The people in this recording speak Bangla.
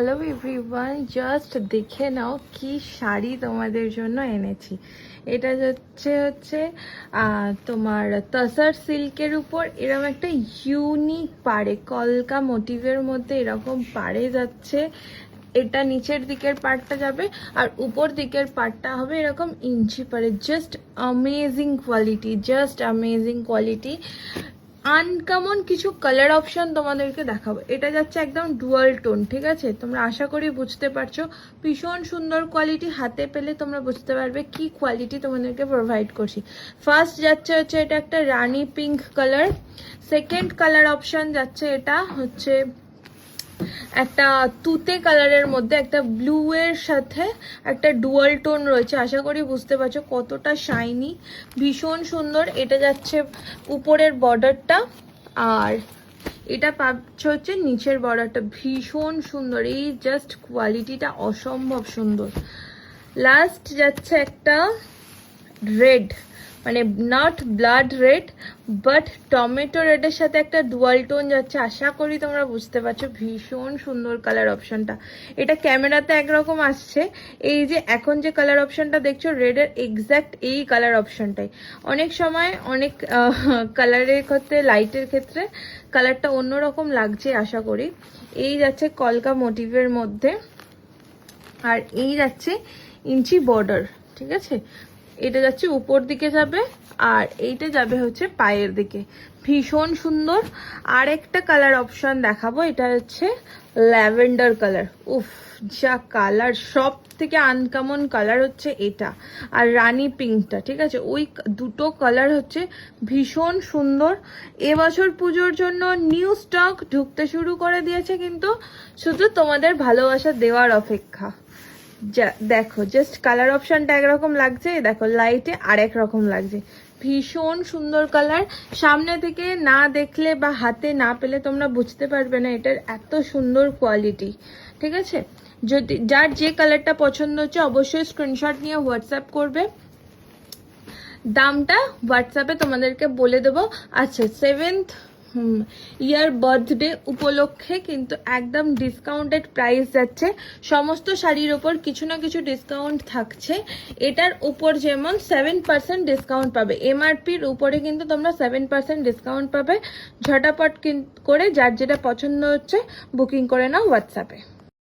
হ্যালো এভরিওয়ান, জাস্ট দেখে নাও কি শাড়ি তোমাদের জন্য এনেছি। এটা হচ্ছে তোমার তসর সিল্কের উপর এরকম একটা ইউনিক পাড়ে, কলকা মোটিভের মধ্যে এরকম পাড়ে যাচ্ছে। এটা নিচের দিকের পার্টটা যাবে আর উপর দিকের পার্টটা হবে এরকম ইঞ্চি পাড়ে। Just amazing quality, just amazing quality. Uncommon কিছু কালার অপশন তোমাদেরকে দেখাবো। এটা যাচ্ছে একদম ডুয়াল টোন, ঠিক আছে? তোমরা আশা করি বুঝতে পারছো, ভীষণ সুন্দর কোয়ালিটি। হাতে পেলে তোমরা বুঝতে পারবে কি কোয়ালিটি তোমাদেরকে প্রোভাইড করছি। ফার্স্ট যাচ্ছে এটা একটা Rani pink colour. Second colour option যাচ্ছে এটা হচ্ছে একটা তুতে কালারের মধ্যে একটা ব্লু এর সাথে একটা ডুয়াল টোন রয়েছে। আশা করি বুঝতে পারছো কতটা শাইনি, ভীষণ সুন্দর। এটা যাচ্ছে উপরের বর্ডারটা, আর এটা পাচ্ছ হচ্ছে নিচের বর্ডারটা। ভীষণ সুন্দর, এই জাস্ট কোয়ালিটিটা অসম্ভব সুন্দর। লাস্ট যাচ্ছে একটা রেড, মানে not blood red but tomato রেডের সাথে একটা ডুয়াল টোন যাচ্ছে। আশা করি তোমরা বুঝতে পারছো, ভীষণ সুন্দর কালার অপশনটা। এটা ক্যামেরাতে একরকম আসছে, এই যে এখন যে কালার অপশনটা দেখছো রেডের এক্স্যাক্ট এই কালার অপশনটাই। অনেক সময় অনেক কালারের ক্ষেত্রে, লাইটের ক্ষেত্রে কালারটা অন্যরকম লাগছে। আশা করি এই যাচ্ছে কলকা মোটিভের মধ্যে, আর এই যাচ্ছে ইঞ্চি বর্ডার, ঠিক আছে? এটা যাচ্ছে উপর দিকে যাবে আর এইটা যাবে হচ্ছে পায়ের দিকে। ভীষণ সুন্দর। আর একটা কালার অপশন দেখাবো, এটা হচ্ছে ল্যাভেন্ডার কালার। উফ, যা কালার, সব থেকে আনকমন কালার হচ্ছে এটা, আর রানী পিঙ্কটা, ঠিক আছে? ওই দুটো কালার হচ্ছে ভীষণ সুন্দর। এবছর পুজোর জন্য নিউ স্টক ঢুকতে শুরু করে দিয়েছে, কিন্তু শুধু তোমাদের ভালোবাসা দেওয়ার অপেক্ষা। দেখো জাস্ট কালার অপশনটা একরকম লাগছে, দেখো লাইটে আর এক রকম লাগছে। ভীষণ সুন্দর কালার। সামনে থেকে না দেখলে বা হাতে না পেলে তোমরা বুঝতে পারবে না এটার এত সুন্দর কোয়ালিটি, ঠিক আছে? যদি যার যে কালারটা পছন্দ হচ্ছে অবশ্যই স্ক্রিনশট নিয়ে হোয়াটসঅ্যাপ করবে। দামটা হোয়াটসঅ্যাপে তোমাদেরকে বলে দেবো। আচ্ছা, 7th ইয়ার বার্থডে উপলক্ষে কিন্তু একদম ডিসকাউন্টেড প্রাইস যাচ্ছে। সমস্ত শাড়ির ওপর কিছু না কিছু ডিসকাউন্ট থাকছে। এটার উপর যেমন 7% ডিসকাউন্ট পাবে, এমআরপির উপরে কিন্তু তোমরা 7% ডিসকাউন্ট পাবে। ঝটাপট করে যার যেটা পছন্দ হচ্ছে বুকিং করে নাও হোয়াটসঅ্যাপে।